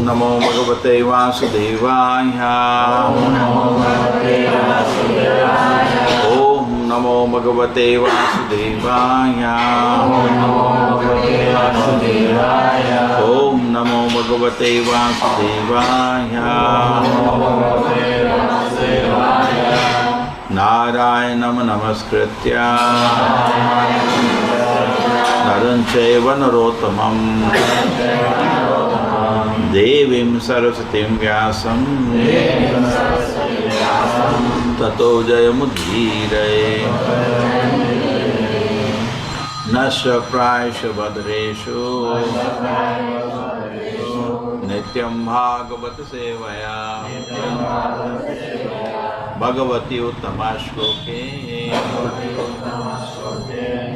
Namo Bhagavate Vasudevaya. Om Namo Bhagavate Vasudevaya. Om Namo Bhagavate Vasudevaya. Narayanam Namaskritya Naram Chaiva Narottamam Devim Saraswatim Vyasam Tato Jayamudhiraye Nasya Praisha Badreshu Nityam Bhagavata Sevaya Bhagavati Uttamashloke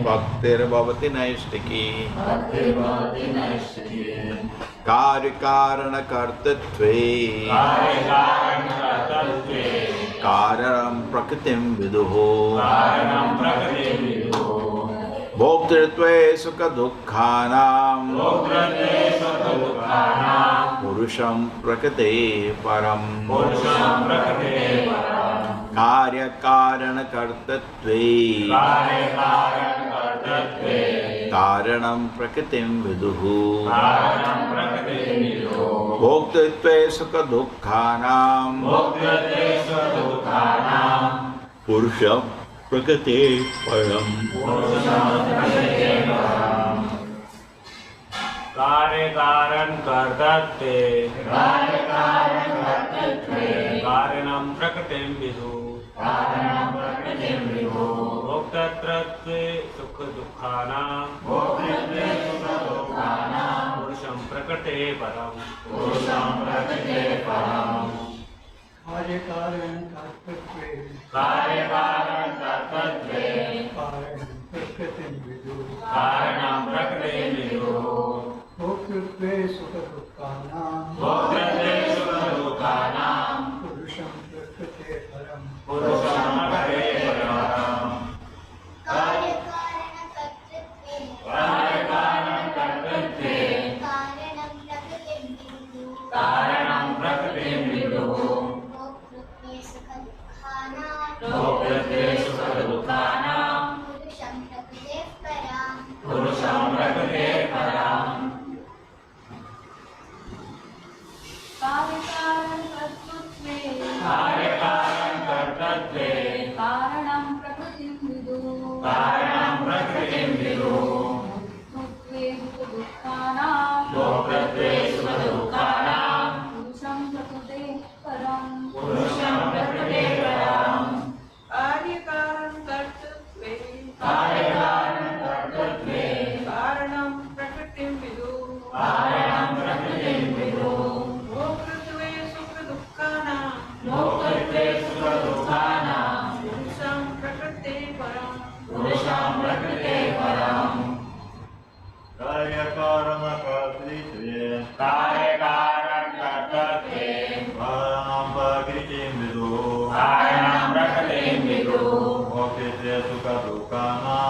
Bhaktir Bhavati Naistiki Karyakarana Kartatve Karanam Prakritim Viduho Bhoktirtve Sukha Dukkhanam Purusham Prakrite Param Karyakarana Kartatve Karanam Prakritim Viduhu Bhoktirtve Sukha Dukkhanam Purusham Prakrite Param Karyakarana Kartatve Karanam Prakritim Viduhu Bhoktirtve Sukha Dukkhanam Purusham Prakrite Param Karyakarana Kartatve Karanam Prakritim Viduhu Bhoktirtve Sukha Dukkhanam Purusham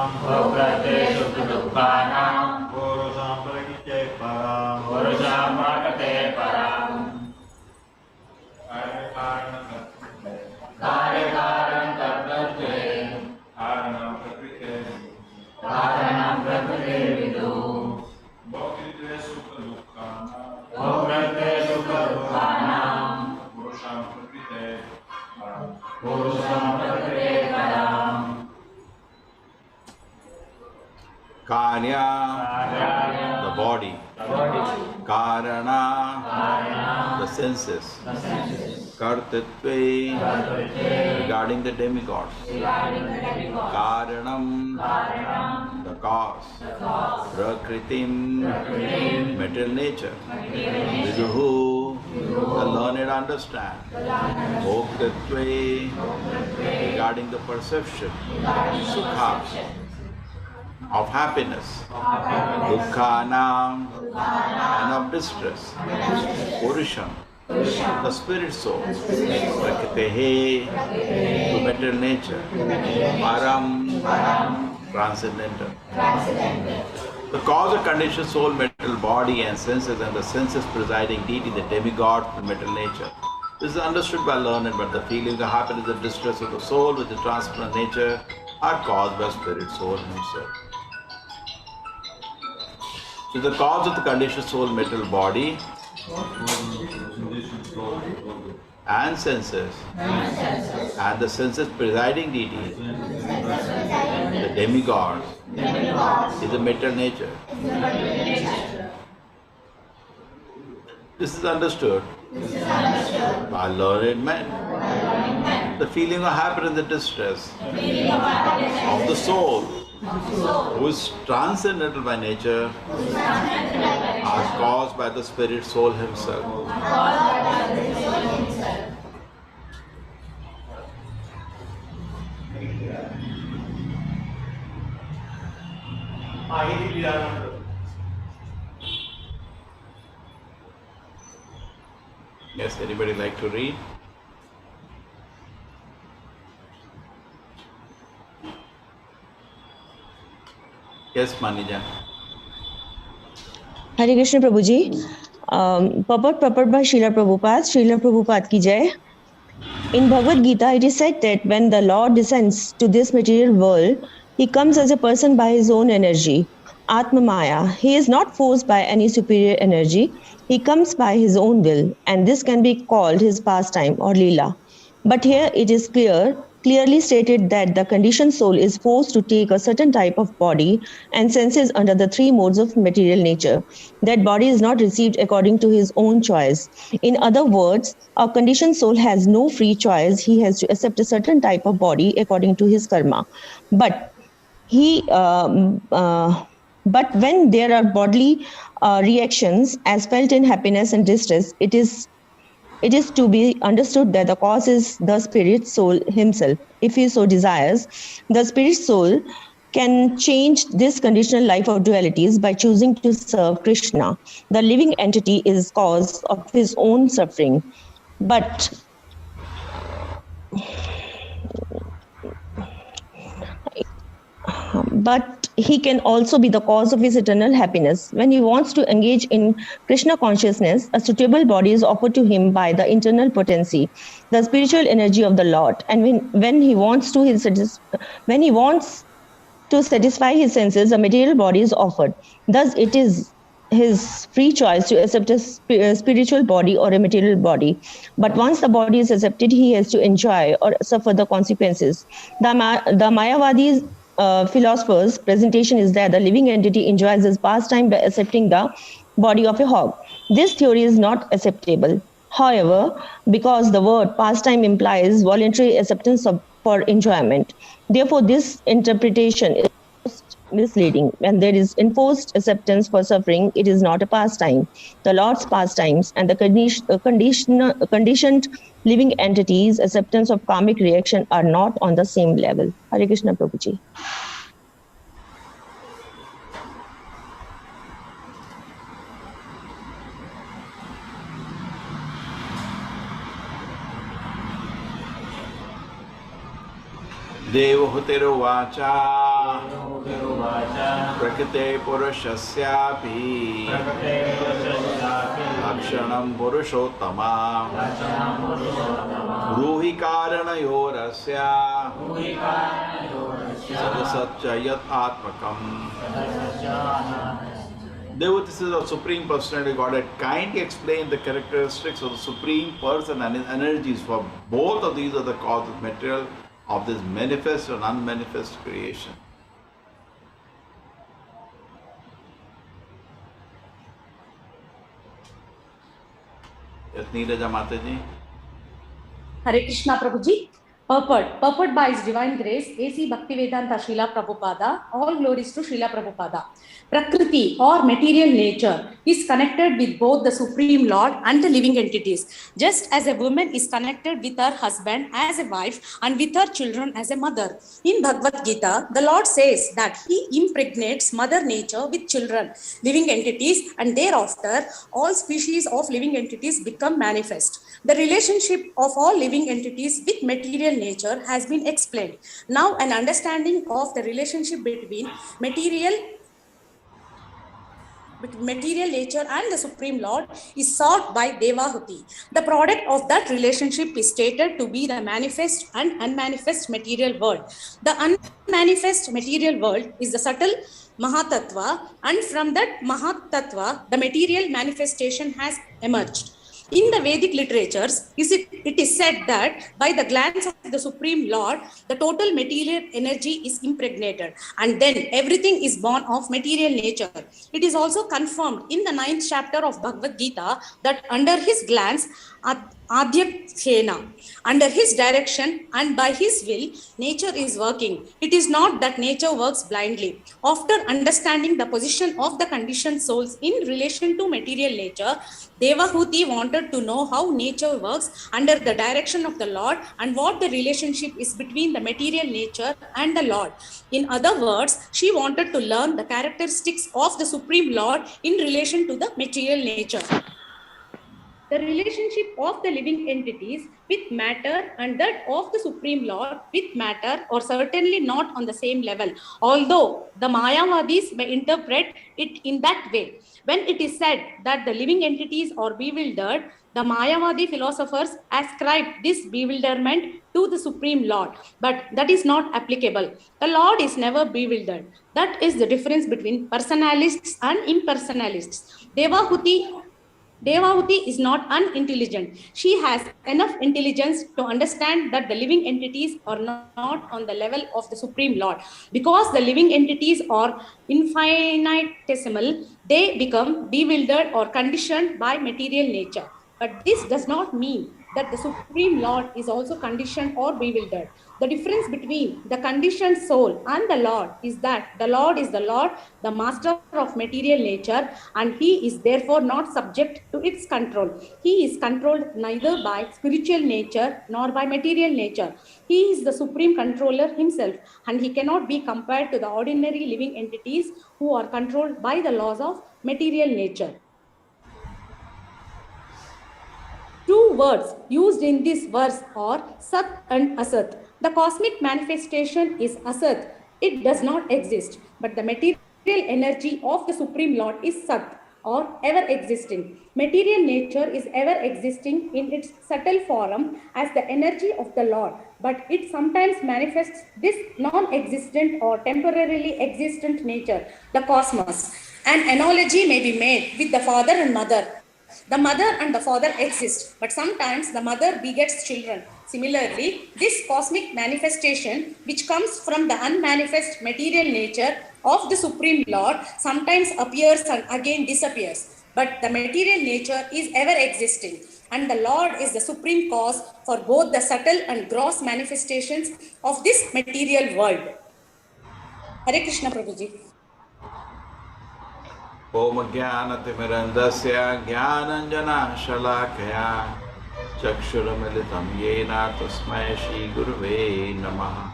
Prakrite Param Karya, the body. Karana, the senses. Kartatve, regarding the demigods. Karanam, the cause. Prakritim, material nature. Viduhu, the learned understand. Bhoktatve, regarding the perception. Sukha, of happiness, dukkhanam, and of distress, purusham, the spirit soul, prakritehe, to material nature, param, transcendental. The cause of conditioned soul, material material body and senses, and the senses presiding deity, the demigod, the material nature. This is understood by learned, but the feeling, the happiness, the distress of the soul, which is transparent nature, are caused by spirit soul himself. So the cause of the conditioned soul, material body, and senses, and the senses presiding deity, the demigod, is the material nature. This is understood by learned men. The feeling of happiness and the distress of the soul, who is transcendental by nature, are caused by the spirit soul himself. Yes, anybody like to read? Yes, Manija. Hare Krishna Prabhuji. Purport by Srila Prabhupada ki jai. In Bhagavad Gita, it is said that when the Lord descends to this material world, he comes as a person by his own energy, Atma Maya. He is not forced by any superior energy. He comes by his own will, and this can be called his pastime or Leela. But here it is clearly stated that the conditioned soul is forced to take a certain type of body and senses under the three modes of material nature. That body is not received according to his own choice. In other words, a conditioned soul has no free choice. He has to accept a certain type of body according to his karma. But when there are bodily reactions as felt in happiness and distress, it is to be understood that the cause is the spirit soul himself. If he so desires, the spirit soul can change this conditional life of dualities by choosing to serve Krishna. The living entity is cause of his own suffering. But he can also be the cause of his eternal happiness. When he wants to engage in Krishna consciousness, a suitable body is offered to him by the internal potency, the spiritual energy of the Lord. And when he wants to satisfy his senses, a material body is offered. Thus, it is his free choice to accept a spiritual body or a material body. But once the body is accepted, he has to enjoy or suffer the consequences. The Mayavadi philosophers' presentation is that the living entity enjoys his pastime by accepting the body of a hog. This theory is not acceptable. However, because the word pastime implies voluntary acceptance for enjoyment, therefore this interpretation is misleading. When there is enforced acceptance for suffering, it is not a pastime. The Lord's pastimes and the conditioned living entities' acceptance of karmic reaction are not on the same level. Hare Krishna Prabhuji. Devahuteruvacha Prakrite Purushasyapi Lakshanam Purushottama Ruhi Karanayorasya Sadasatya Yat Atmakam. Devatis is the Supreme Personality Godhead. Kindly explain the characteristics of the Supreme Person and his energies, for both of these are the cause of material of this manifest and unmanifest creation. Yes, Neeraja Mataji. Hare Krishna Prabhuji. Purport by His Divine Grace, A.C. Bhaktivedanta Srila Prabhupada. All glories to Srila Prabhupada. Prakriti or material nature is connected with both the Supreme Lord and the living entities, just as a woman is connected with her husband as a wife and with her children as a mother. In Bhagavad Gita, the Lord says that he impregnates Mother Nature with children, living entities, and thereafter all species of living entities become manifest. The relationship of all living entities with material nature has been explained. Now an understanding of the relationship between material between material nature and the Supreme Lord is sought by Devahuti. The product of that relationship is stated to be the manifest and unmanifest material world. The unmanifest material world is the subtle Mahatattva, and from that Mahatattva, the material manifestation has emerged. In the Vedic literatures, it is said that by the glance of the Supreme Lord, the total material energy is impregnated, and then everything is born of material nature. It is also confirmed in the 9th chapter of Bhagavad Gita that under his glance, Adhyakshena, under his direction and by his will, nature is working. It is not that nature works blindly. After understanding the position of the conditioned souls in relation to material nature, Devahuti wanted to know how nature works under the direction of the Lord and what the relationship is between the material nature and the Lord. In other words, she wanted to learn the characteristics of the Supreme Lord in relation to the material nature. The relationship of the living entities with matter and that of the Supreme Lord with matter are certainly not on the same level, although the Mayavadis may interpret it in that way. When it is said that the living entities are bewildered, the Mayavadi philosophers ascribe this bewilderment to the Supreme Lord, but that is not applicable. The Lord is never bewildered. That is the difference between personalists and impersonalists. Devahuti is not unintelligent. She has enough intelligence to understand that the living entities are not on the level of the Supreme Lord. Because the living entities are infinitesimal, they become bewildered or conditioned by material nature. But this does not mean that the Supreme Lord is also conditioned or bewildered. The difference between the conditioned soul and the Lord is that the Lord is the Lord, the master of material nature, and he is therefore not subject to its control. He is controlled neither by spiritual nature nor by material nature. He is the supreme controller himself, and he cannot be compared to the ordinary living entities who are controlled by the laws of material nature. Two words used in this verse are Sat and Asat. The cosmic manifestation is Asat. It does not exist, but the material energy of the Supreme Lord is Sat, or ever existing. Material nature is ever existing in its subtle form as the energy of the Lord, but it sometimes manifests this non-existent or temporarily existent nature, the cosmos. An analogy may be made with the father and mother. The mother and the father exist, but sometimes the mother begets children. Similarly, this cosmic manifestation, which comes from the unmanifest material nature of the Supreme Lord, sometimes appears and again disappears. But the material nature is ever existing, and the Lord is the supreme cause for both the subtle and gross manifestations of this material world. Hare Krishna, Prabhuji. Om Jnana-timirandasya Jnananjana-shalakaya Chakshuramilitam Yena Tasmai Shri Gurave Namaha.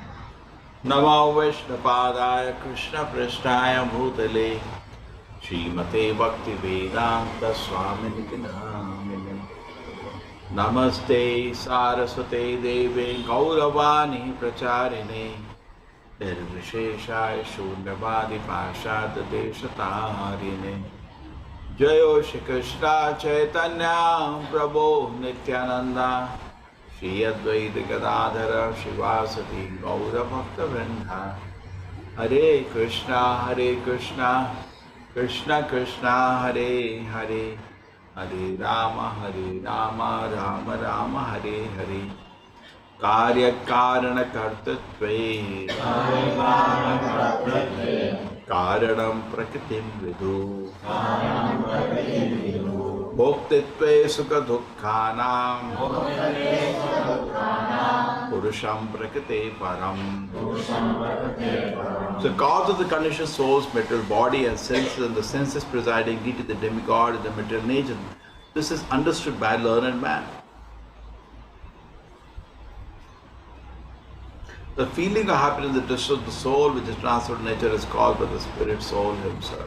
Namo Vishnupadaya Krishna Prishtaya Bhutale Srimate Bhakti Vedanta Swamini Namine. Namaste Saraswate Deve Gauravani Pracharine Nirvisheshaya Shunyavadi Pashad Deshatarine. Jayo Shri Krishna Chaitanya Prabhu Nityananda Shri Advaita Gadadhara Shivasati Gaura Bhakta Vrinda. Hare Krishna Krishna Krishna Hare Hare Hare Rama Rama Rama Hare Hare. Karya Karana Kartatve Karanam Prakritim Vidu Bhoktitve Sukha Dukkhanam Purusham Prakrite Param. So cause of the conditioned soul's material body and senses, and the senses presiding due to the demigod and the material nature, this is understood by learned man. The feeling of happiness that disturbs the soul, which is transferred to nature, is caused by the spirit soul himself.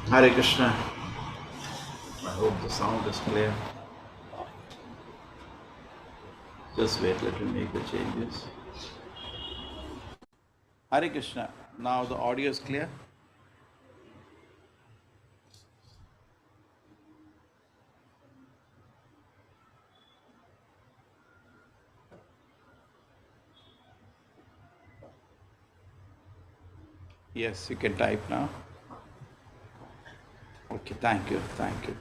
Hare Krishna. I hope The sound is clear. Just wait, let me make the changes. Hare Krishna. Now the audio is clear. Yes, you can type now. Okay, thank you, thank you.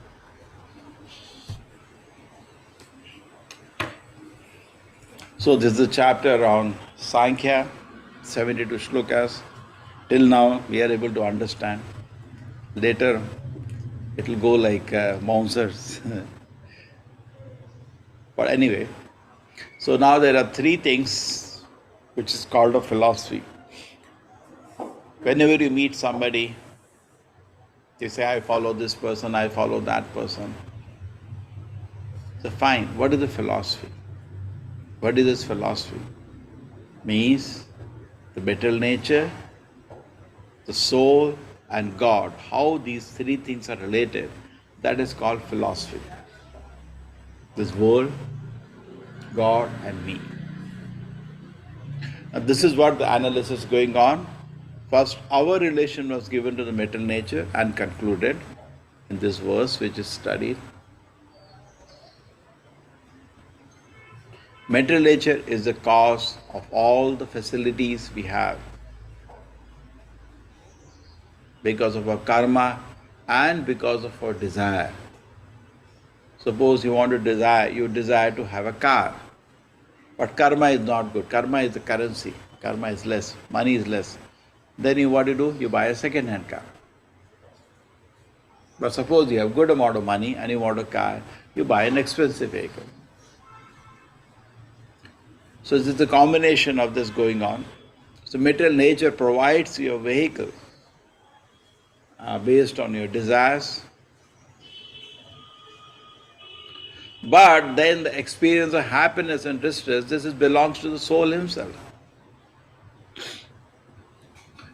So this is a chapter on Sankhya, 72 shlokas. Till now we are able to understand. Later it will go like Mounsers. But anyway, so now there are three things which is called a philosophy. Whenever you meet somebody, they say, I follow this person, I follow that person. So fine, what is the philosophy? What is this philosophy? Means the better nature, the soul and God, how these three things are related, that is called philosophy. This world, God and me. Now this is what the analysis is going on. First, our relation was given to the material nature and concluded in this verse which is studied. Material nature is the cause of all the facilities we have because of our karma and because of our desire. Suppose you want to you desire to have a car, but karma is not good. Karma is the currency. Karma is less. Money is less. Then what do? You buy a second-hand car. But suppose you have good amount of money and you want a car, you buy an expensive vehicle. So this is the combination of this going on. So material nature provides you a vehicle based on your desires. But then the experience of happiness and distress, belongs to the soul himself.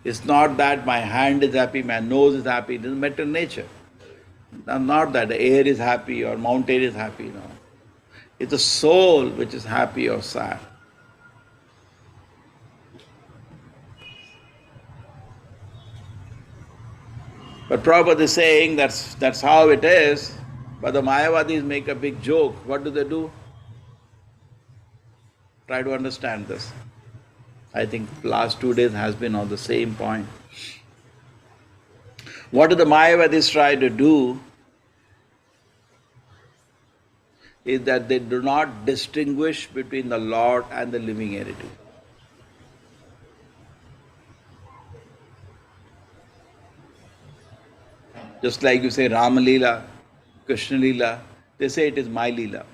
It's not that my hand is happy, my nose is happy, it is material nature. Not that the air is happy or mountain is happy, no. It's the soul which is happy or sad. But Prabhupada is saying that's how it is, but the Mayavadis make a big joke. What do? Try to understand this. I think last 2 days has been on the same point. What do the Mayavadis try to do is that they do not distinguish between the Lord and the living entity. Just like you say Rama Leela, Krishna Leela, they say it is my Leela.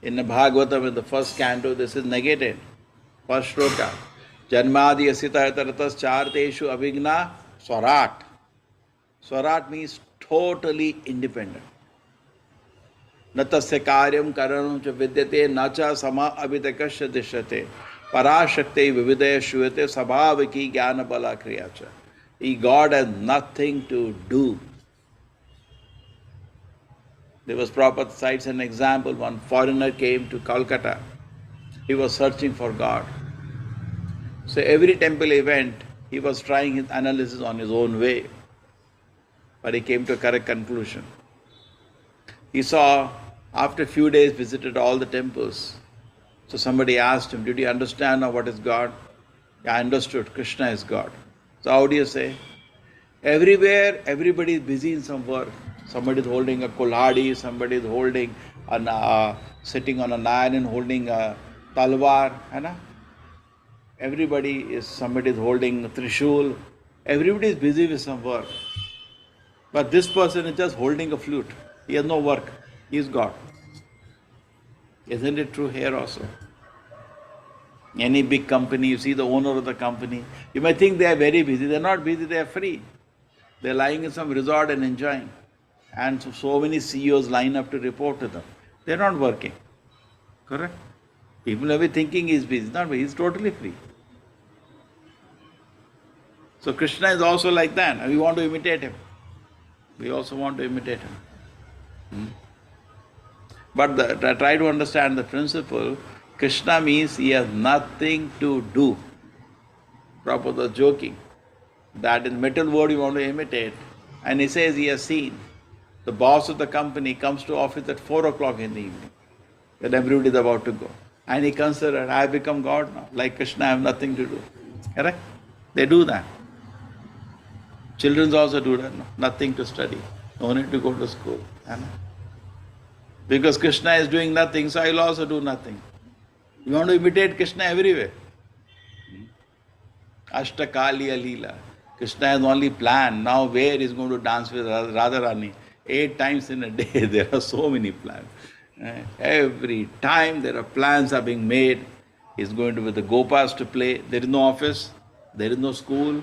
In the Bhagavatam, in the first canto, this is negated. First shloka. Janmadi asita taratas charteshu avigna swarat. Swarat means totally independent. Natasya karyam karanam cha vidyate nacha sama abhitakasya dishyate. Parashakte vividaya shuyate sabhavaki jnana bala kriyacha. God has nothing to do. There was Prabhupada cites an example. One foreigner came to Calcutta. He was searching for God. So every temple he went, he was trying his analysis on his own way. But he came to a correct conclusion. He saw, after a few days, visited all the temples. So somebody asked him, did you understand now what is God? Yeah, I understood. Krishna is God. So how do you say? Everywhere, everybody is busy in some work. Somebody is holding a kulhadi, somebody is holding sitting on an iron and holding a talwar. Somebody is holding a trishul. Everybody is busy with some work. But this person is just holding a flute. He has no work. He is God. Isn't it true here also? Any big company, you see the owner of the company, you might think they are very busy. They are not busy, they are free. They are lying in some resort and enjoying. And so many CEOs line up to report to them. They are not working. Correct? People may be thinking he is busy. Not busy, he is totally free. So Krishna is also like that, and we want to imitate him. We also want to imitate him. But try to understand the principle. Krishna means he has nothing to do. Prabhupada was joking that in metal world you want to imitate, and he says he has seen the boss of the company comes to office at 4 o'clock in the evening when everybody is about to go. And he considered, I have become God now. Like Krishna, I have nothing to do. Correct? They do that. Children also do that. No? Nothing to study. No need to go to school. Because Krishna is doing nothing, so I will also do nothing. You want to imitate Krishna everywhere. Ashtakaliya Leela. Krishna has only planned. Now where he is going to dance with Radharani? 8 times in a day. There are so many plans. Every time there are plans are being made. He is going to with the Gopas to play. There is no office. There is no school.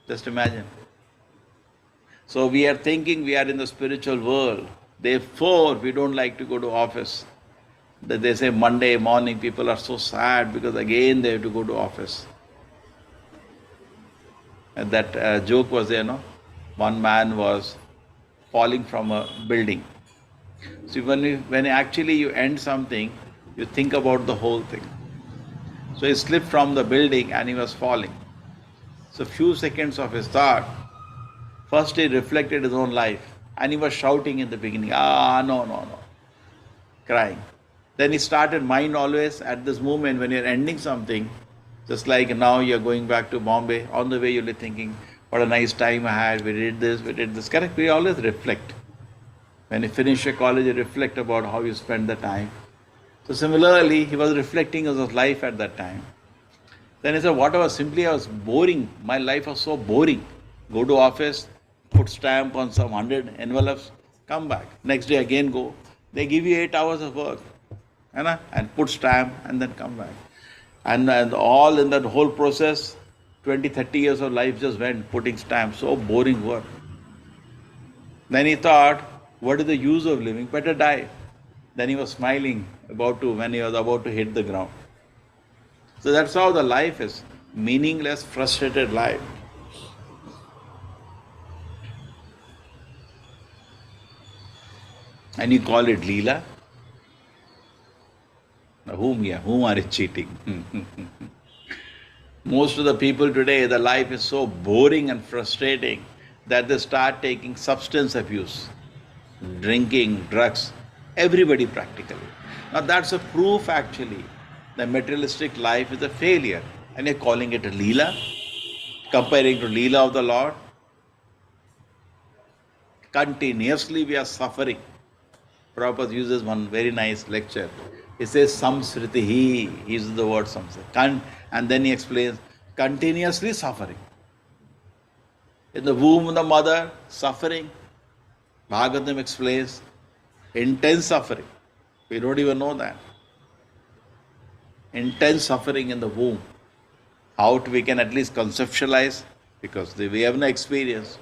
Just imagine. So we are thinking we are in the spiritual world. Therefore, we don't like to go to office. They say Monday morning people are so sad because again they have to go to office. And that joke was there, no? One man was falling from a building. So when actually you end something, you think about the whole thing. So he slipped from the building and he was falling. So few seconds of his thought, first he reflected his own life and he was shouting in the beginning, no, crying. Then he started mind always at this moment when you're ending something, just like now you're going back to Bombay, on the way you'll be thinking, what a nice time I had, we did this. Correct? We always reflect. When you finish your college, you reflect about how you spent the time. So similarly, he was reflecting on his life at that time. Then he said, whatever, simply I was boring. My life was so boring. Go to office, put stamp on some 100 envelopes, come back. Next day again go. They give you 8 hours of work. And put stamp and then come back. And all in that whole process, 20, 30 years of life just went putting stamps. So boring work. Then he thought, what is the use of living? Better die. Then he was smiling when he was about to hit the ground. So that's how the life is. Meaningless, frustrated life. And you call it Leela? Whom are you cheating? Most of the people today, the life is so boring and frustrating that they start taking substance abuse, drinking, drugs, everybody practically. Now that's a proof actually that materialistic life is a failure. And you're calling it a Leela, comparing to Leela of the Lord. Continuously we are suffering. Prabhupada uses one very nice lecture. He says, samsritihi, he uses the word samsriti. And then he explains, continuously suffering. In the womb of the mother, suffering. Bhagavatam explains, intense suffering. We don't even know that. Intense suffering in the womb. How we can at least conceptualize, because we have no experience.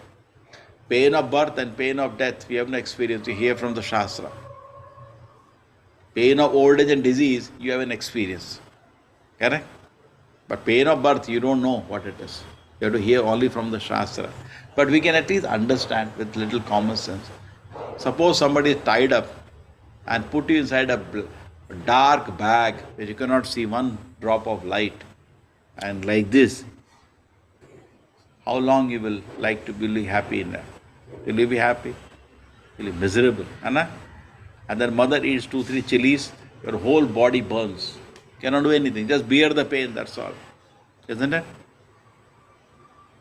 Pain of birth and pain of death, we have no experience. We hear from the Shastra. Pain of old age and disease, you have an experience. Correct? But pain of birth, you don't know what it is. You have to hear only from the Shastra. But we can at least understand with little common sense. Suppose somebody is tied up and put you inside a dark bag where you cannot see one drop of light. And like this, how long you will like to be happy in that? Will you be happy? Will you be miserable? Anna? And then mother eats 2-3 chilies, your whole body burns. Cannot do anything, just bear the pain, that's all. Isn't it?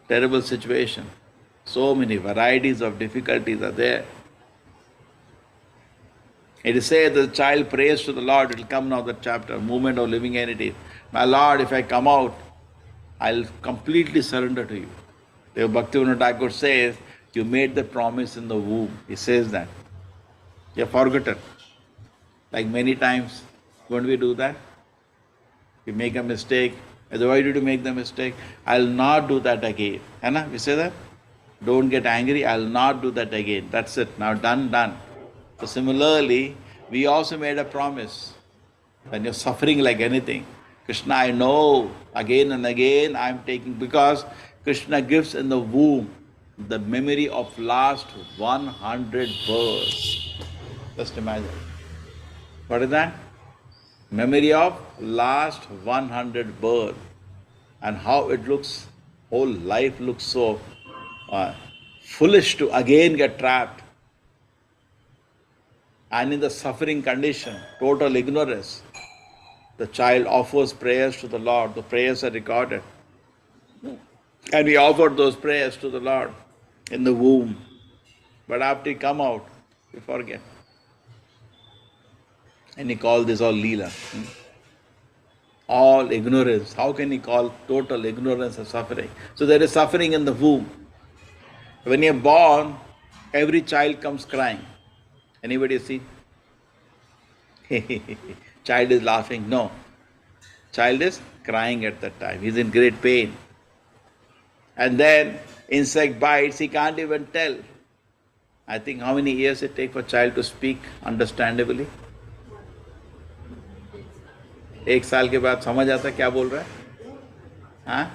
Terrible situation. So many varieties of difficulties are there. It is said that the child prays to the Lord, it will come now that chapter, Movement of Living Entity. My Lord, if I come out, I'll completely surrender to you. The Bhaktivinoda Thakur says, you made the promise in the womb. He says that. You have forgotten. Like many times, won't we do that? We make a mistake. Why did you make the mistake? I'll not do that again. Anna, we say that? Don't get angry, I'll not do that again. That's it. Now done. So similarly, we also made a promise. When you're suffering like anything, Krishna, I know, again and again I'm taking, because Krishna gives in the womb the memory of last 100 births. Just imagine. What is that? Memory of last 100 births. And how it looks, whole life looks so foolish to again get trapped. And in the suffering condition, total ignorance, the child offers prayers to the Lord. The prayers are recorded. And we offered those prayers to the Lord in the womb. But after he come out, we forget. And he called this all Leela. All ignorance. How can he call total ignorance of suffering? So there is suffering in the womb. When you are born, every child comes crying. Anybody see? Child is laughing. No. Child is crying at that time. He is in great pain. And then insect bites, he can't even tell. I think how many years it takes for a child to speak understandably? 1 साल के बाद समझ आता क्या बोल रहा है? हाँ?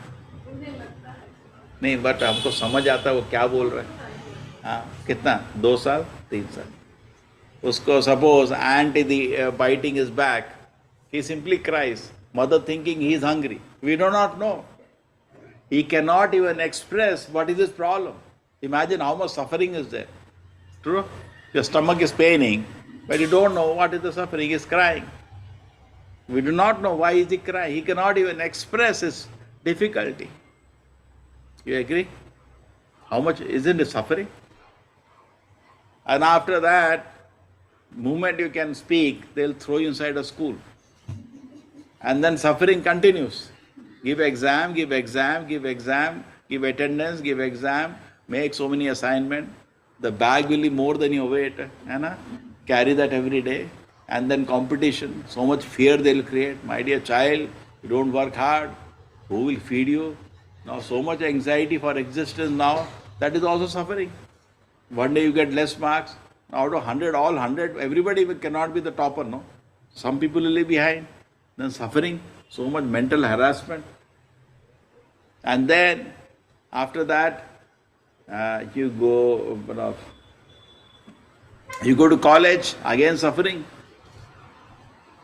नहीं, बट हमको समझ आता वो क्या बोल रहा है. हाँ, कितना? 2 साल, 3 साल. उसको suppose ant is biting his back, he simply cries. Mother thinking he is hungry. We do not know. He cannot even express what is his problem. Imagine how much suffering is there. True? Your stomach is paining, but you don't know what is the suffering. He is crying. We do not know why is he crying. He cannot even express his difficulty. You agree? How much isn't it suffering? And after that, moment you can speak, they'll throw you inside a school. And then suffering continues. Give exam, give exam, give exam, give attendance, give exam, make so many assignments. The bag will be more than your weight. Carry that every day. And then competition, so much fear they'll create. My dear child, you don't work hard, who will feed you? Now so much anxiety for existence now, that is also suffering. One day you get less marks, out of 100, all 100, everybody cannot be the topper, no? Some people will be behind. Then suffering, so much mental harassment. And then, after that, you go to college, again suffering.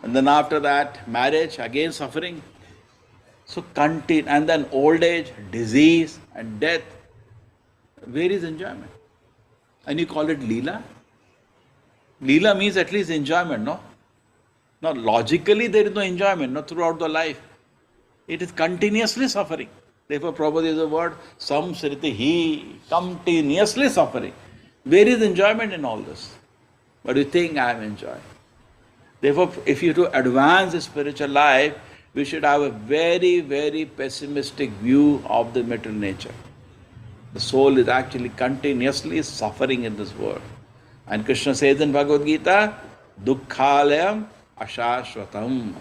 And then after that, marriage, again suffering. So continue, and then old age, disease and death. Where is enjoyment? And you call it Leela? Leela means at least enjoyment, no? No, logically there is no enjoyment, no, throughout the life. It is continuously suffering. Therefore, Prabhu is the word, samsriti, he, continuously suffering. Where is enjoyment in all this? But you think I am enjoying. Therefore, if you to advance the spiritual life, we should have a very, very pessimistic view of the material nature. The soul is actually continuously suffering in this world. And Krishna says in Bhagavad Gita, dukkhalayam ashashvatam.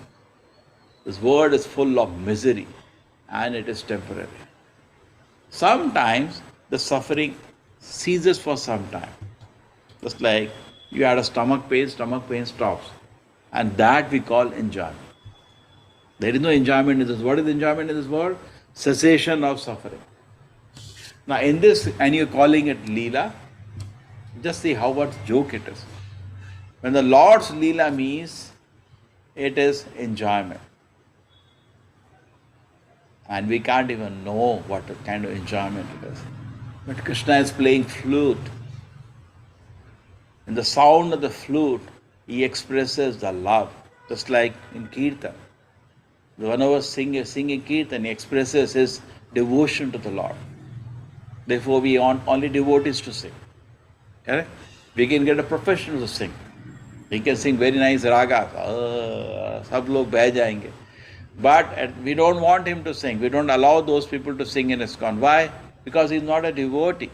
This world is full of misery and it is temporary. Sometimes the suffering ceases for some time. Just like you had a stomach pain stops. And that we call enjoyment. There is no enjoyment in this. What is enjoyment in this world? Cessation of suffering. Now in this, and you're calling it Leela, just see how what joke it is. When the Lord's Leela means, it is enjoyment. And we can't even know what kind of enjoyment it is. But Krishna is playing flute. In the sound of the flute, he expresses the love, just like in Kirtan. Whenever singing Kirtan, he expresses his devotion to the Lord. Therefore, we want only devotees to sing. Correct? We can get a professional to sing. He can sing very nice ragas. Sab log beh jayenge. But we don't want him to sing. We don't allow those people to sing in ISKCON. Why? Because he is not a devotee.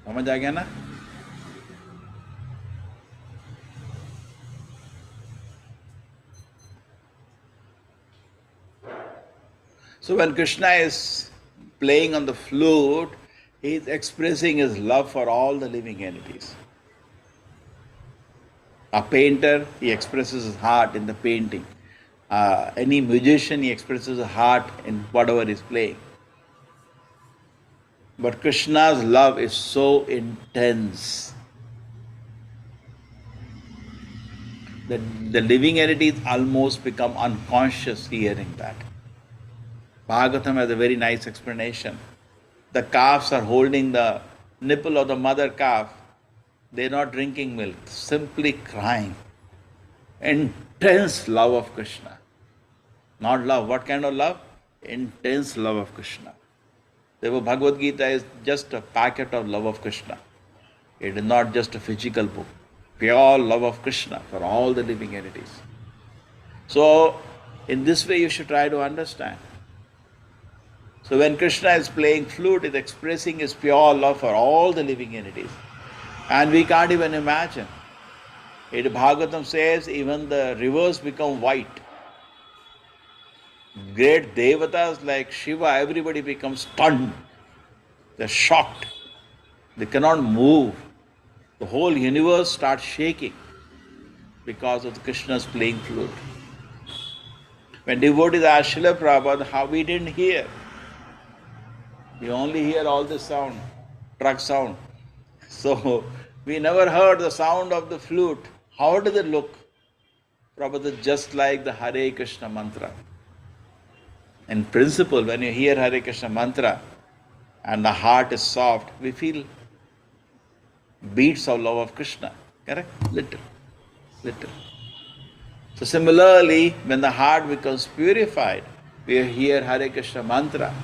Samajh aa gaya na? So when Krishna is playing on the flute, he is expressing his love for all the living entities. A painter, he expresses his heart in the painting. Any musician, he expresses a heart in whatever he's playing. But Krishna's love is so intense that the living entities almost become unconscious hearing that. Bhagavatam has a very nice explanation. The calves are holding the nipple of the mother calf. They're not drinking milk, simply crying. Intense love of Krishna. Not love. What kind of love? Intense love of Krishna. Therefore, Bhagavad Gita is just a packet of love of Krishna. It is not just a physical book. Pure love of Krishna for all the living entities. So, in this way you should try to understand. So when Krishna is playing flute, is expressing his pure love for all the living entities. And we can't even imagine. Bhagavatam says even the rivers become white. Great devatas like Shiva, everybody becomes stunned. They're shocked. They cannot move. The whole universe starts shaking because of Krishna's playing flute. When devotees ask Srila Prabhupada, how we didn't hear? We only hear all this sound, truck sound. So we never heard the sound of the flute. How does it look? Prabhupada, just like the Hare Krishna mantra. In principle, when you hear Hare Krishna mantra and the heart is soft, we feel beats of love of Krishna. Correct? Little. So similarly, when the heart becomes purified, we hear Hare Krishna mantra,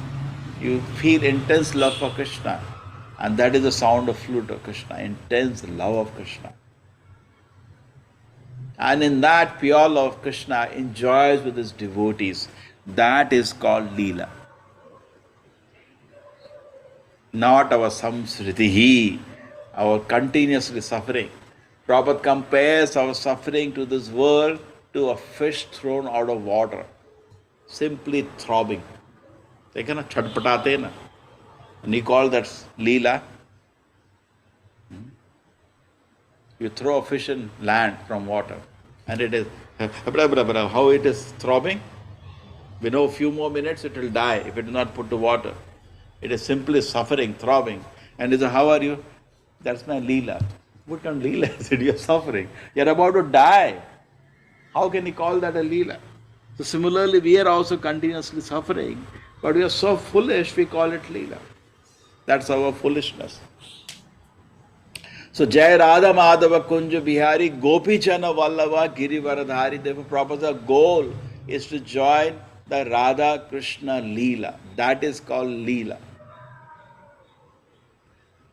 you feel intense love for Krishna. And that is the sound of flute of Krishna, intense love of Krishna. And in that pure love of Krishna enjoys with his devotees. That is called Leela. Not our samsritihi, our continuously suffering. Prabhupada compares our suffering to this world to a fish thrown out of water, simply throbbing. They cannot chhatpatate na. And he called that Leela. You throw a fish in land from water, and it is how it is throbbing. We know a few more minutes it will die if it is not put to water. It is simply suffering, throbbing. And he says, how are you? That's my Leela. What kind of Leela is it? You are suffering. You are about to die. How can he call that a Leela? So similarly, we are also continuously suffering, but we are so foolish, we call it Leela. That's our foolishness. So Jai Radha Madhava Kunja Bihari Gopi Chana Vallava Giri Varadhari. Therefore, Prabhupada's goal is to join the Radha Krishna Leela. That is called Leela.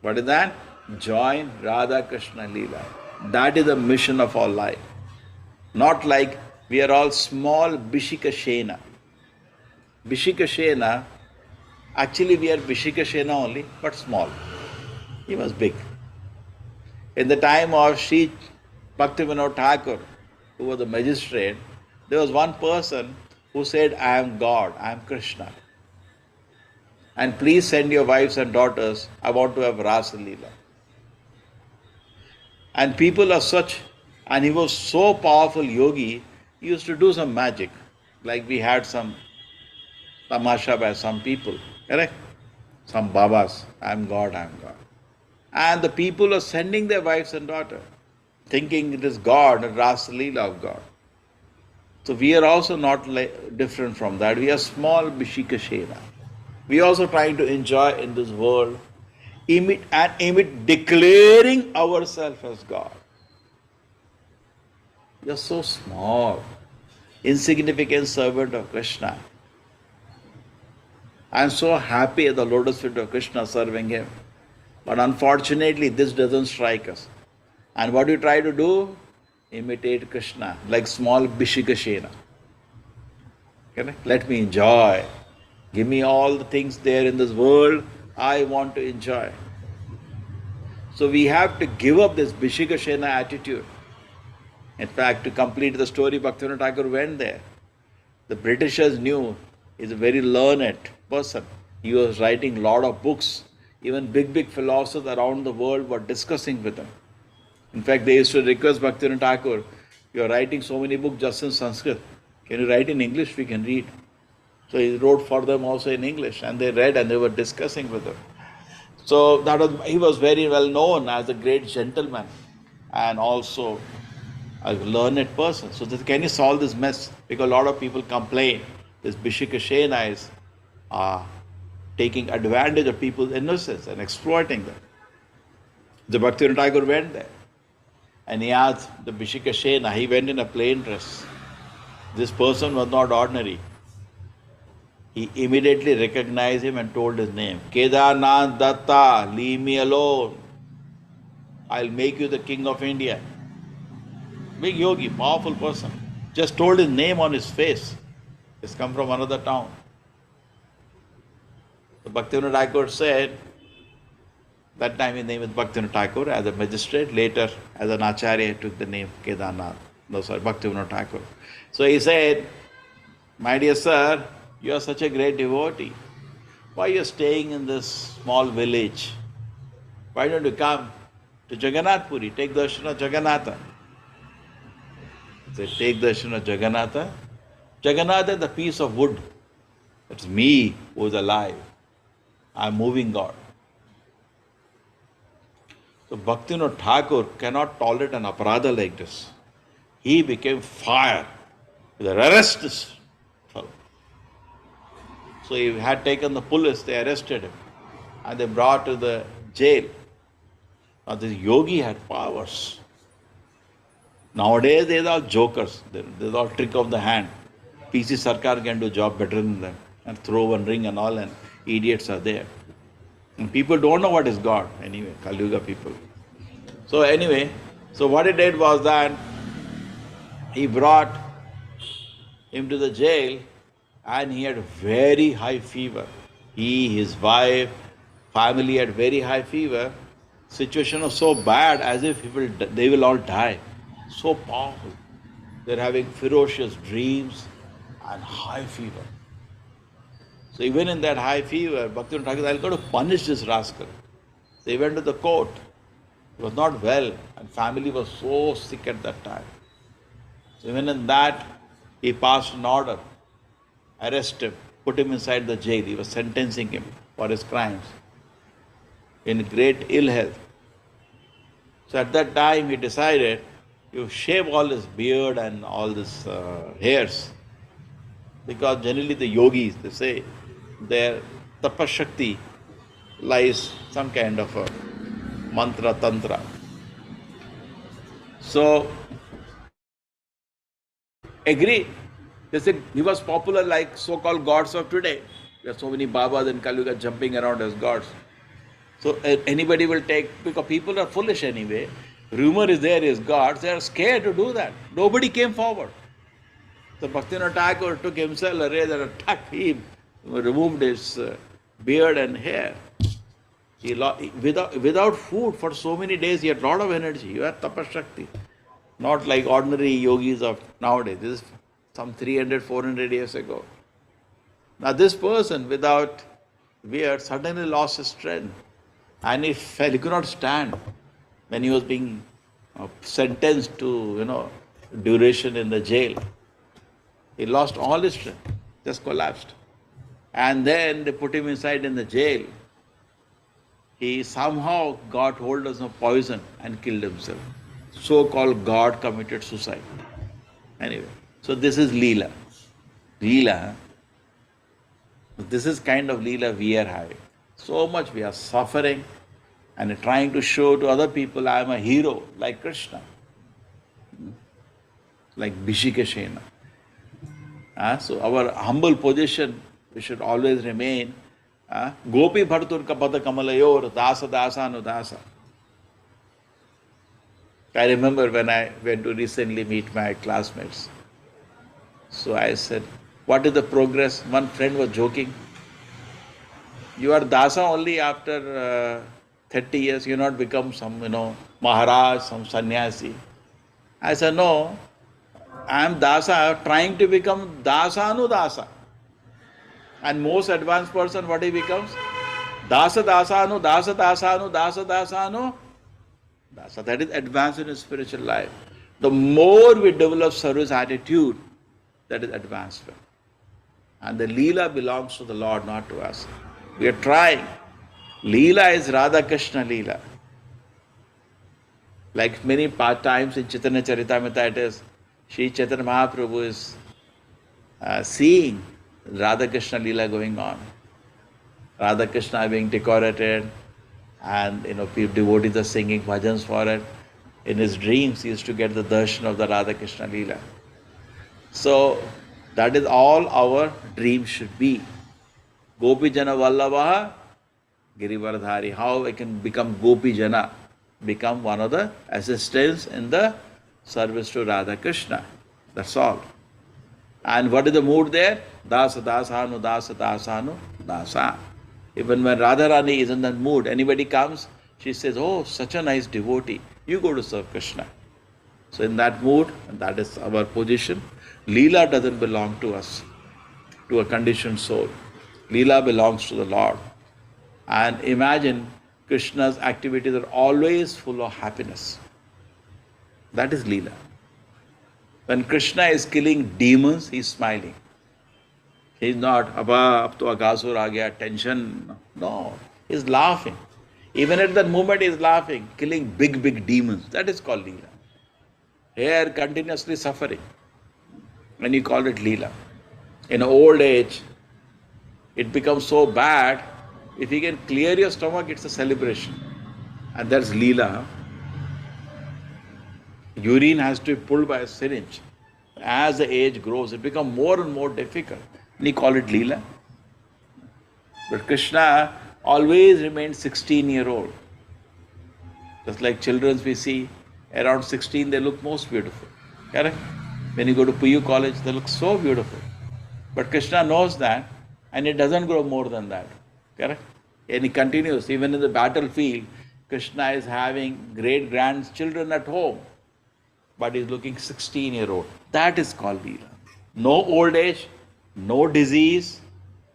What is that? Join Radha Krishna Leela. That is the mission of our life. Not like we are all small Bishika Shena. Bishika Shena, actually we are Bishika Shena only, but small. He was big. In the time of Sri Bhaktivinoda Thakur, who was the magistrate, there was one person who said, I am God, I am Krishna. And please send your wives and daughters, I want to have Rasa Leela. And people are such, and he was so powerful yogi, he used to do some magic. Like we had some tamasha by some people, correct? Some babas, I am God, I am God. And the people are sending their wives and daughters, thinking it is God, a Rasa Leela of God. So we are also not different from that. We are small Bishika Shena. We are also trying to enjoy in this world, emit declaring ourselves as God. We are so small, insignificant servant of Krishna. I am so happy at the lotus feet of Krishna serving him. But unfortunately, this doesn't strike us. And what we try to do? Imitate Krishna, like small Bishika Shena. Let me enjoy. Give me all the things there in this world I want to enjoy. So we have to give up this Bishika Shena attitude. In fact, to complete the story, Bhaktivinoda Thakur went there. The Britishers knew he's a very learned person. He was writing a lot of books. Even big philosophers around the world were discussing with him. In fact, they used to request Bhaktivinoda Thakur, you are writing so many books just in Sanskrit. Can you write in English? We can read. So he wrote for them also in English, and they read and they were discussing with him. So he was very well known as a great gentleman and also a learned person. So can you solve this mess? Because a lot of people complain this Bishikashena is taking advantage of people's innocence and exploiting them. The Bhaktivinoda Thakur went there and he asked the Bishikashena, he went in a plain dress. This person was not ordinary. He immediately recognized him and told his name. Kedarnath Datta, leave me alone. I'll make you the king of India. Big yogi, powerful person. Just told his name on his face. He's come from another town. The Bhaktivinoda Thakur said, that time his name is Bhaktivinoda Thakur as a magistrate, later as an acharya he took the name Kedarnath. Bhaktivinoda Thakur. So he said, my dear sir, you are such a great devotee. Why are you staying in this small village? Why don't you come to Jagannath Puri, take darshan of Jagannatha? He said, take darshan of Jagannatha? Jagannatha is the piece of wood. It's me who is alive. I am moving God. So Bhaktivinoda Thakur cannot tolerate an aparadha like this. He became fire. He said, arrest this fellow. So he had taken the police, they arrested him and they brought to the jail. Now this yogi had powers. Nowadays they are all jokers. There's all trick of the hand. PC Sarkar can do job better than them and throw one ring and all, and idiots are there. And people don't know what is God anyway, Kali Yuga people. So anyway, so what he did was that he brought him to the jail and he had very high fever. He, his wife, family had very high fever. Situation was so bad as if they will all die. So powerful. They're having ferocious dreams and high fever. So even in that high fever, Bhaktivinoda Thakur said, I'll go to punish this rascal. So he went to the court. He was not well and family was so sick at that time. So even in that, he passed an order. Arrest him, put him inside the jail. He was sentencing him for his crimes in great ill health. So at that time he decided, you shave all this beard and all this hairs, because generally the yogis, they say, their tapashakti lies some kind of a mantra, tantra. So, agree. They said he was popular like so-called gods of today. There are so many Babas in Kali Yuga jumping around as gods. So anybody will take, because people are foolish anyway. Rumor is there is gods, they are scared to do that. Nobody came forward. So Bhaktivinoda Thakur took himself a razor and attacked him, removed his beard and hair. He without food for so many days, he had a lot of energy. He had tapashakti. Not like ordinary yogis of nowadays. This is some 300, 400 years ago. Now this person without beard suddenly lost his strength and he fell. He could not stand when he was being sentenced to, duration in the jail. He lost all his strength, just collapsed. And then they put him inside in the jail. He somehow got hold of some poison and killed himself. So-called God committed suicide. Anyway, so this is Leela. Leela. This is kind of Leela we are having. So much we are suffering and trying to show to other people I am a hero like Krishna. Like Bhishikashena. So our humble position, we should always remain Gopi Bhartur Kapada Kamalayor Dasa Dasa no Dasa. I remember when I went to recently meet my classmates. So I said, what is the progress? One friend was joking. You are Dasa only after 30 years, you not become some, Maharaj, some sannyasi. I said, no, I am Dasa trying to become Dasanudasa. And most advanced person, what he becomes? Dasa Dasanu, Dasa Dasanu, Dasa Dasanu. Dasa. That is advance in his spiritual life. The more we develop service attitude, that is advancement. And the Leela belongs to the Lord, not to us. We are trying. Leela is Radha Krishna Leela. Like many times in Chaitanya Charitamrita it is, Sri Chaitanya Mahaprabhu is seeing Radha Krishna Leela going on. Radha Krishna being decorated, and devotees are singing bhajans for it. In his dreams he used to get the darshan of the Radha Krishna Leela. So that is all our dream should be. Gopi Jana Vallabha Girivardhari. How I can become Gopi Jana, become one of the assistants in the service to Radha Krishna. That's all. And what is the mood there? Dasa dasanu, dasa dasanu, dasa. Even when Radharani is in that mood, anybody comes, she says, oh, such a nice devotee, you go to serve Krishna. So in that mood, and that is our position. Leela doesn't belong to us, to a conditioned soul. Leela belongs to the Lord. And imagine Krishna's activities are always full of happiness. That is Leela. When Krishna is killing demons, he is smiling. He is not, ab to agasur aa gaya, tension. No, he is laughing. Even at that moment he is laughing, killing big demons. That is called Leela. Here continuously suffering. And you call it Leela. In old age, it becomes so bad, if you can clear your stomach, it's a celebration. And that's Leela. Urine has to be pulled by a syringe. As the age grows, it becomes more and more difficult. And you call it Leela. But Krishna always remains 16-year-old. Just like children we see, around 16 they look most beautiful. Correct? When you go to PU college, they look so beautiful. But Krishna knows that, and it doesn't grow more than that. Correct? And he continues. Even in the battlefield, Krishna is having great-grandchildren at home, but he's looking 16-year-old. That is called Leela. No old age, no disease,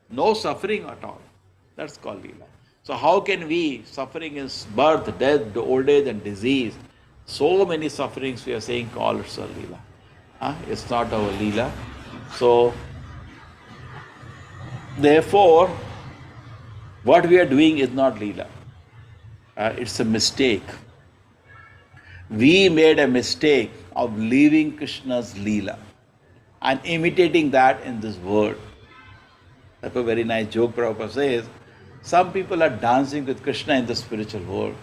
no suffering at all. That's called Leela. So how can we, suffering is birth, death, old age and disease, so many sufferings we are saying call it Leela. It's not our Leela. So, therefore, what we are doing is not Leela. It's a mistake. We made a mistake of leaving Krishna's Leela and imitating that in this world. That's a very nice joke Prabhupada says. Some people are dancing with Krishna in the spiritual world.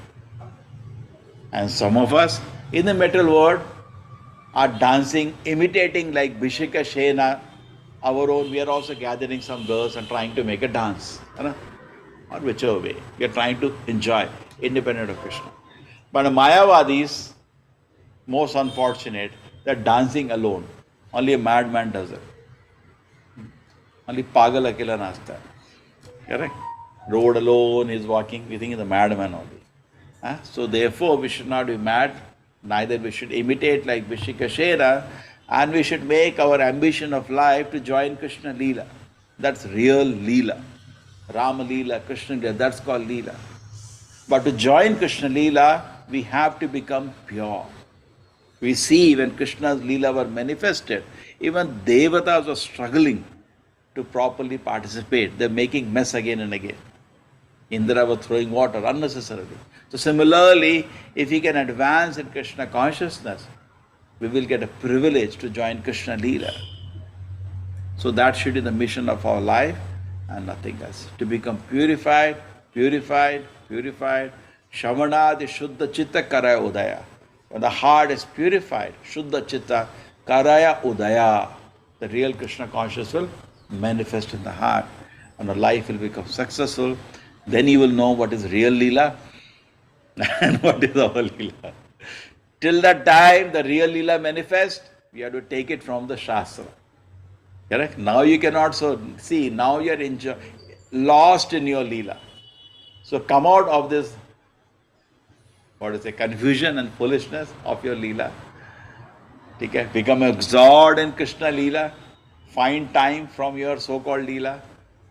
And some of us in the material world are dancing, imitating like Bhishika Shena, our own. We are also gathering some girls and trying to make a dance. Or whichever way. We are trying to enjoy, independent of Krishna. But the Mayavadis, most unfortunate, they are dancing alone. Only a madman does it. Only Pagal Akela Nasta. Correct? Road alone, he is walking, we think he is a madman only. So therefore, we should not be mad. Neither we should imitate like Vishika Shera, and we should make our ambition of life to join Krishna Leela. That's real Leela. Rama Leela, Krishna Leela, that's called Leela. But to join Krishna Leela, we have to become pure. We see when Krishna's Leela were manifested, even Devatas were struggling to properly participate. They're making mess again and again. Indra was throwing water unnecessarily. So similarly, if we can advance in Krishna consciousness, we will get a privilege to join Krishna Leela. So that should be the mission of our life and nothing else. To become purified, purified, purified. Shamanadi Shuddha Chitta Karaya Udaya. When the heart is purified, Shuddha Chitta Karaya Udaya, the real Krishna consciousness will manifest in the heart and the life will become successful. Then you will know what is real Leela and what is our Leela. Till that time, the real Leela manifests, we have to take it from the Shastra. Correct? Now you cannot see, now you are lost in your Leela. So come out of this, confusion and foolishness of your Leela. Okay? Become absorbed in Krishna Leela. Find time from your so-called Leela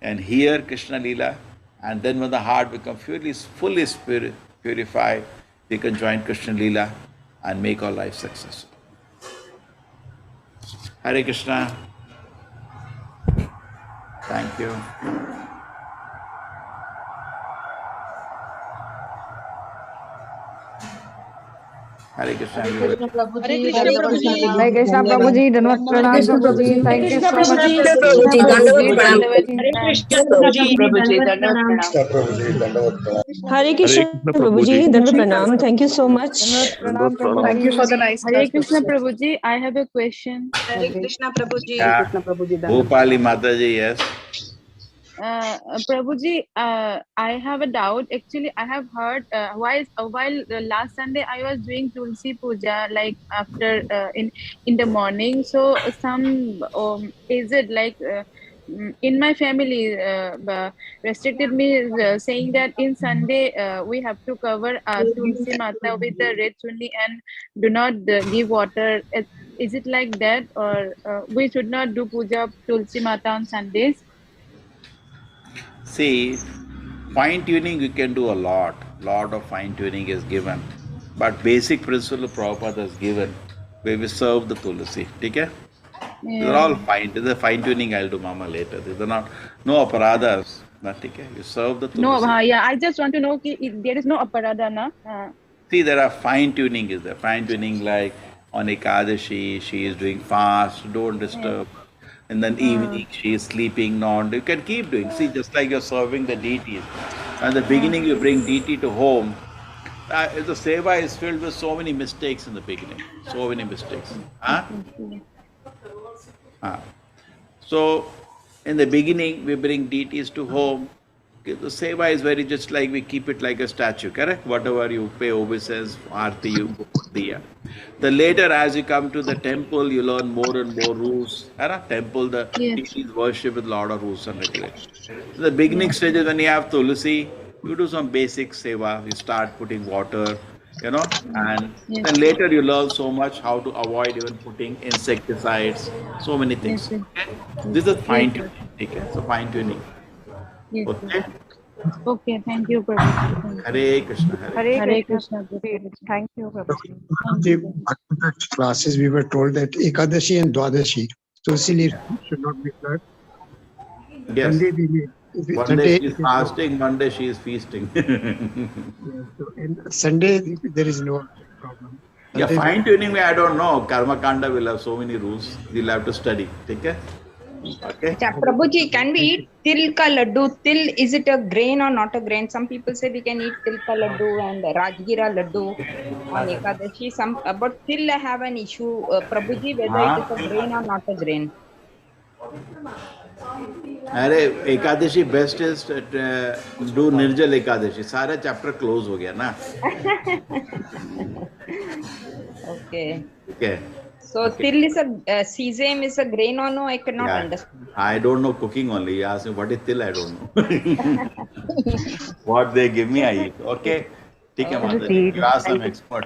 and hear Krishna Leela. And then when the heart becomes fully purified, we can join Krishna Leela and make our life successful. Hare Krishna. Thank you. Hare Krishna. everybody. Hare Krishna Prabhuji, Dhanavad Pranam Prabhuji. Thank you so much. Prabhuji. Prabhuji, Dandavad Hare Pranam. Krishna Prabhuji, Dandavad Pranam. Hare Krishna Prabhuji, Dandavad Pranam. Thank you so much. Dhanavad Pranam Prabhuji. Thank you for the nice Hare class, Krishna Prabhuji. Prabhuji, I have a question. Hare Krishna Prabhuji. Yeah. Bhopali Mataji, yes. Prabhuji, I have a doubt. Actually, I have heard while last Sunday I was doing Tulsi Puja like after in the morning. So some is it like in my family restricted me saying that in Sunday we have to cover Tulsi Mata with the red chunni and do not give water. Is it like that, or we should not do puja of Tulsi Mata on Sundays? See, fine tuning you can do a lot. Lot of fine tuning is given. But basic principle Prabhupada has given where we serve the Tulasi. Okay? These are all fine. This is a fine tuning I'll do Mama later. These are not no aparadas. Not okay. You serve the Tulasi. No, yeah, I just want to know if there is no aparada, na? See, there are fine tuning is there. Fine tuning like on Ekadashi, she is doing fast, don't disturb. And then evening she is sleeping, you can keep doing. See, just like you're serving the deities. At the beginning you bring deity to home. The seva is filled with so many mistakes in the beginning. So many mistakes. So, in the beginning we bring deities to home. The seva is very just like we keep it like a statue, correct? Whatever you pay obeisance, aarti, you put diya. The later as you come to the temple, you learn more and more rules. Temple, the deities worship with a lot of rules and regulations. The beginning stages when you have Tulasi, you do some basic seva, you start putting water, and then later you learn so much how to avoid even putting insecticides, so many things. Okay? This is fine tuning. Okay? So fine tuning. Yes, Okay? okay, thank you, Prabhu. Hare Krishna. Hare Krishna Prabhuji. Thank you, Prabhuji. The Bhagavatam classes we were told that Ekadashi and Dwadashi, Tulsi leaves should not be cut. Yes. Sunday we may. One day she is fasting, one day she is feasting. So in Sunday there is no problem. Yeah, fine tuning, I don't know. Karma Kanda will have so many rules. You'll have to study. Okay? Okay? Prabhuji, can we eat til ka laddu? Til, is it a grain or not a grain? Some people say we can eat til ka laddu and Rajgira laddu on Ekadashi. But till I have an issue, Prabhuji, whether it is a grain or not a grain. अरे Ekadashi best is do निर्जल एकादशी सारा chapter close हो गया ना. Okay. Okay. So till is a sesame is a grain or no? I cannot understand. I don't know cooking only. You ask me what is till, I don't know. What they give me, I eat. Okay. ठीक है माता जी. You ask some expert,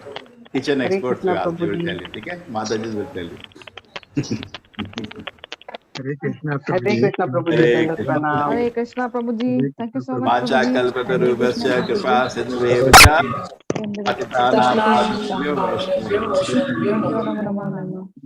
kitchen experts. You ask, they will tell you. ठीक है, माता जी will tell you. Hare Krishna Hare Krishna Prabhuji. Hare Krishna Prabhuji. Thank you so much. Vacha Prabhuji. kalpatarubhasya kripa sindhuvescha patitanam